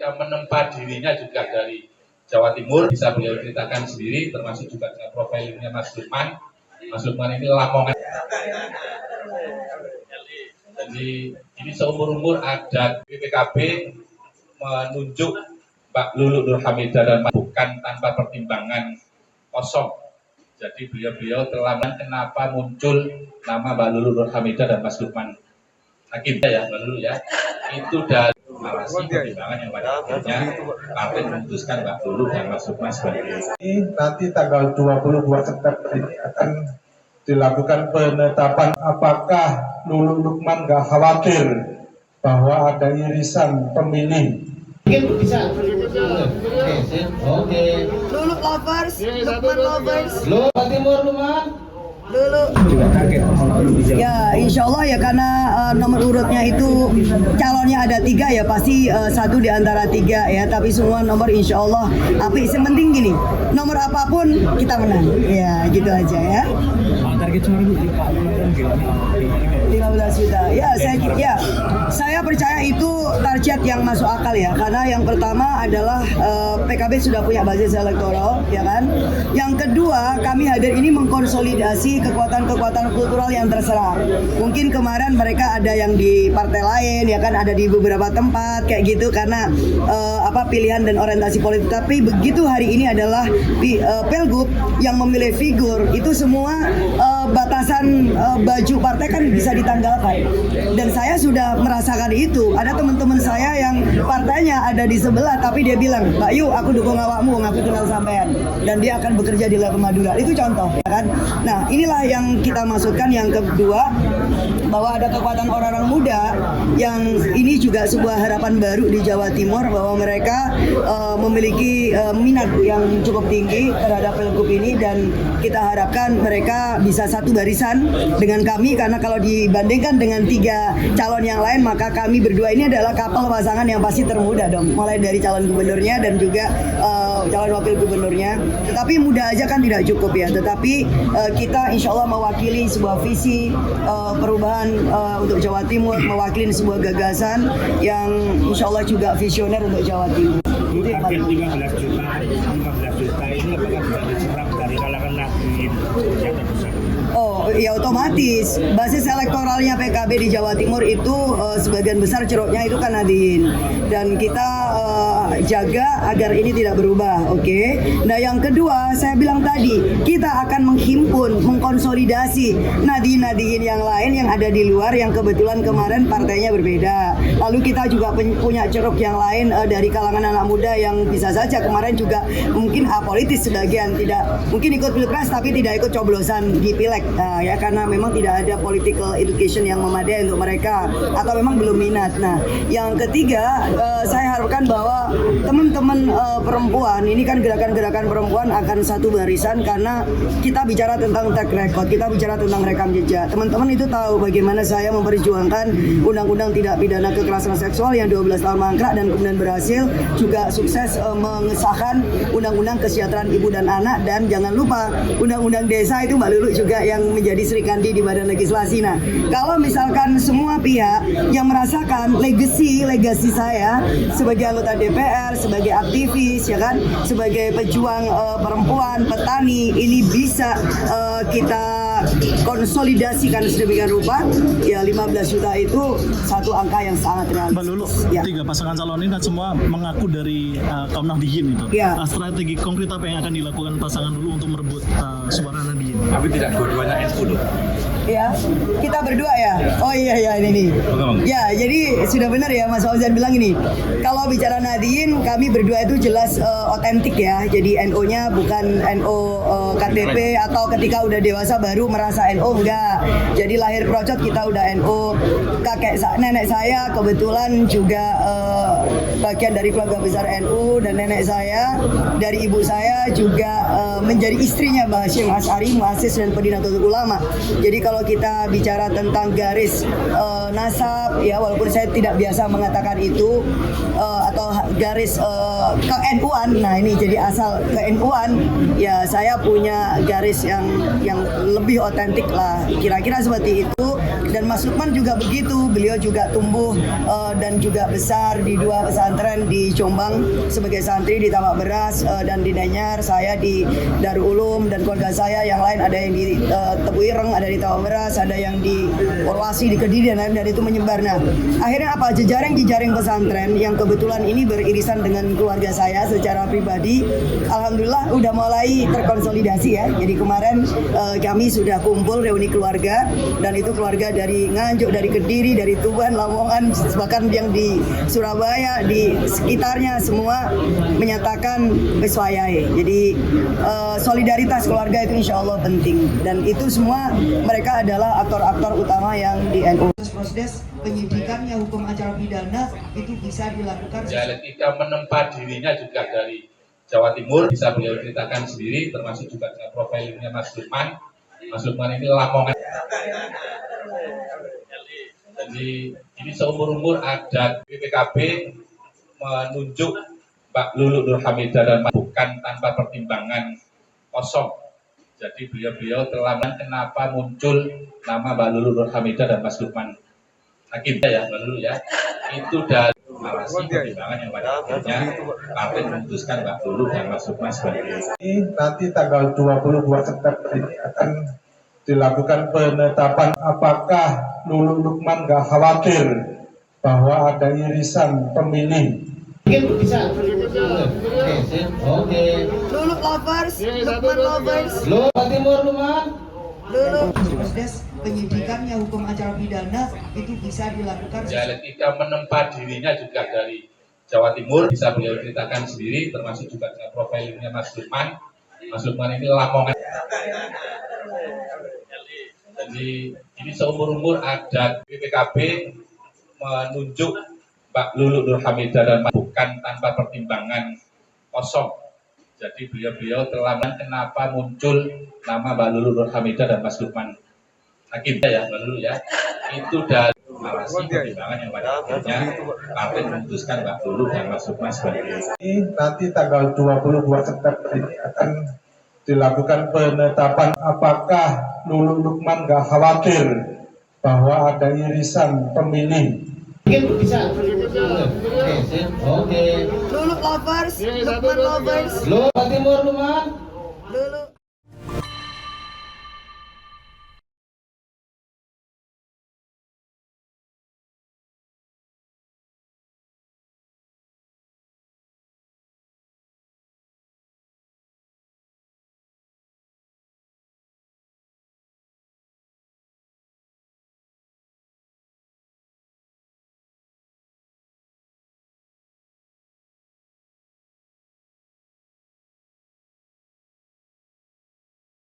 ketika menempa dirinya juga dari Jawa Timur, bisa beliau ceritakan sendiri, termasuk juga dengan profilingnya Mas Lukman. Mas Lukman ini Lamongan. Jadi ini seumur-umur ada PKB menunjuk Mbak Lulu Nur Hamidah dan bukan tanpa pertimbangan kosong. Jadi beliau telah kenapa muncul nama Mbak Lulu Nur Hamidah dan Mas Lukman Hakim ya, Mbak Lulu ya. Itu dari narasi pertimbangan yang pada akhirnya partai memutuskan Mbak Lulu dan Mas Lukman sebagai nanti tanggal 22 September ini akan dilakukan penetapan. Apakah Lulu Lukman nggak khawatir bahwa ada irisan pemilih? Bisa. Oke. Lulu lovers, Lukman lovers. Lu Timur Lukman. Lulu. Ya, insya Allah ya, karena nomor urutnya itu calonnya ada 3 ya, pasti 1 di antara 3 ya. Tapi semua nomor insya Allah api. Sementing gini, nomor apapun kita menang. Ya, gitu aja ya. Target suara Bu, 15 juta. Ya, saya percaya itu target yang masuk akal ya. Karena yang pertama adalah PKB sudah punya basis elektoral, ya kan. Yang kedua, kami hadir ini mengkonsolidasi kekuatan-kekuatan kultural yang terserah. Mungkin kemarin mereka ada yang di partai lain, ya kan, ada di beberapa tempat kayak gitu karena pilihan dan orientasi politik. Tapi begitu hari ini adalah Pilgub yang memilih figur, itu semua batasan baju partai kan bisa ditanggalkan. Dan saya sudah merasakan itu. Ada teman-teman saya yang partainya ada di sebelah, tapi dia bilang, Mbak Yu, aku dukung awakmu, aku kenal sampean. Dan dia akan bekerja di level Madura. Itu contoh, ya kan? Nah, inilah yang kita maksudkan. Yang kedua, bahwa ada kekuatan orang-orang muda yang ini juga sebuah harapan baru di Jawa Timur, bahwa mereka memiliki minat yang cukup tinggi terhadap Pilgub ini, dan kita harapkan mereka bisa satu barisan dengan kami, karena kalau dibandingkan dengan 3 calon yang lain, maka kami berdua ini adalah kapal pasangan yang pasti termuda dong, mulai dari calon gubernurnya dan juga calon wakil gubernurnya. Tetapi muda aja kan tidak cukup ya, tetapi kita insya Allah mewakili sebuah visi perubahan untuk Jawa Timur, mewakili sebuah gagasan yang insya Allah juga visioner untuk Jawa Timur. Itu yang paling 15 juta ini apakah bisa diserap dari kalangan Nahdien? Oh ya, otomatis basis elektoralnya PKB di Jawa Timur itu sebagian besar ceruknya itu kan Nahdien, dan kita jaga agar ini tidak berubah. Oke. Nah, yang kedua saya bilang tadi, kita akan menghimpun, mengkonsolidasi Nahdien yang lain yang ada di luar, yang kebetulan kemarin partainya berbeda. Lalu kita juga punya ceruk yang lain dari kalangan anak muda yang bisa saja kemarin juga mungkin apolitis, sebagian tidak mungkin ikut pilpres tapi tidak ikut coblosan di pileg. Nah, ya karena memang tidak ada political education yang memadai untuk mereka, atau memang belum minat. Nah, yang ketiga, saya harapkan bahwa teman-teman perempuan ini kan gerakan-gerakan perempuan akan satu barisan, karena kita bicara tentang track record, kita bicara tentang rekam jejak. Teman-teman itu tahu bagaimana saya memperjuangkan undang-undang tidak pidana kekerasan seksual yang 12 tahun mangkrak dan kemudian berhasil juga sukses mengesahkan undang-undang kesejahteraan ibu dan anak, dan jangan lupa undang-undang desa itu Mbak Lulu juga yang menjadi Sri Kandi di Badan Legislasi. Nah, kalau misalkan semua pihak yang merasakan legasi saya sebagai anggota DPR, sebagai aktivis, ya kan, sebagai pejuang perempuan, petani, ini bisa kita konsolidasikan sedemikian rupa, ya 15 juta itu satu angka yang sangat realistis. Mbak Lulu, ya. 3 pasangan calon ini kan semua mengaku dari kaum Nahdien itu. Ya. Strategi konkret apa yang akan dilakukan pasangan dulu untuk merebut suara Nahdien? tapi tidak dua-duanya NU loh. Ya, kita berdua ya. Oh iya ini nih. Ya, jadi sudah benar ya Mas Fauzan bilang ini. Kalau bicara Nahdien, kami berdua itu jelas otentik ya. Jadi NU-nya bukan NU KTP atau ketika udah dewasa baru merasa NU, enggak. Jadi lahir procot kita udah NU. Nenek saya kebetulan juga bagian dari keluarga besar NU, dan nenek saya dari ibu saya juga menjadi istrinya Mbah Hashim Asy'ari, muassis dan pendinatul ulama. Jadi kalau kita bicara tentang garis nasab ya, walaupun saya tidak biasa mengatakan itu, atau garis ke-NU-an, nah ini jadi asal ke-NU-an ya, saya punya garis yang lebih otentik lah, kira-kira seperti itu. Dan Mas Lukman juga begitu, beliau juga tumbuh dan juga besar di dua pesantren di Jombang sebagai santri di Tamak Beras dan di Danyar, saya di Darul Ulum, dan keluarga saya yang lain ada yang di Tebu Ireng, ada di Tamak Beras, ada yang di Polwasi, di Kediri, dan itu menyebar. Nah, akhirnya apa? Jejaring pesantren yang kebetulan ini beririsan dengan keluarga saya secara pribadi, alhamdulillah udah mulai terkonsolidasi ya. Jadi kemarin kami sudah kumpul reuni keluarga, dan itu keluarga dari Nganjuk, dari Kediri, dari Tuban, Lamongan, bahkan yang di Surabaya, di sekitarnya semua menyatakan peswayai. Jadi solidaritas keluarga itu insya Allah penting, dan itu semua mereka adalah aktor-aktor utama yang di NU. Proses penyidikannya hukum acara pidana itu bisa dilakukan. Dialektika menempa dirinya juga dari Jawa Timur, bisa beliau ceritakan sendiri, termasuk juga dengan profilingnya Mas Lukman. Mas Lukman ini Lamongan. Jadi ini seumur-umur ada BPKB menunjuk Mbak Lulu Nur Hamidah dan bukan tanpa pertimbangan kosong. Jadi beliau telah kenapa muncul nama Mbak Lulu Nur Hamidah dan Mas Lukman Hakim ya, Mbak Lulu ya. Itu dari narasi pertimbangan yang pada akhirnya partai memutuskan Mbak Lulu dan Mas Lukman sebagai. Nanti tanggal 22 September ini akan dilakukan penetapan apakah Lulu Lukman nggak khawatir bahwa ada irisan pemilih. Mungkin bisa. Oke. Lulu lovers, Lukman lovers. Lo Timur Lukman. Lulu. Proses penyidikannya hukum acara pidana itu bisa dilakukan. Dialektika menempa dirinya juga dari Jawa Timur, bisa beliau ceritakan sendiri, termasuk juga dengan profilingnya Mas Lukman. Mas Lukman ini Lamongan. Jadi ini seumur-umur ada BPKB menunjuk Mbak Lulu Nur Hamidah dan bukan tanpa pertimbangan kosong. Jadi beliau telah kenapa muncul nama Mbak Lulu Nur Hamidah dan Mas Lukman Hakim ya, Mbak Lulu ya. Itu dari narasi pertimbangan yang pada akhirnya partai memutuskan Mbak Lulu dan Mas Lukman sebagai. Nanti tanggal 22 September ini akan dilakukan penetapan apakah Lulu Lukman nggak khawatir bahwa ada irisan pemilih. Mungkin bisa. Oke. Lulu lovers, Lukman lovers. Lo Timur Lukman. Lulu.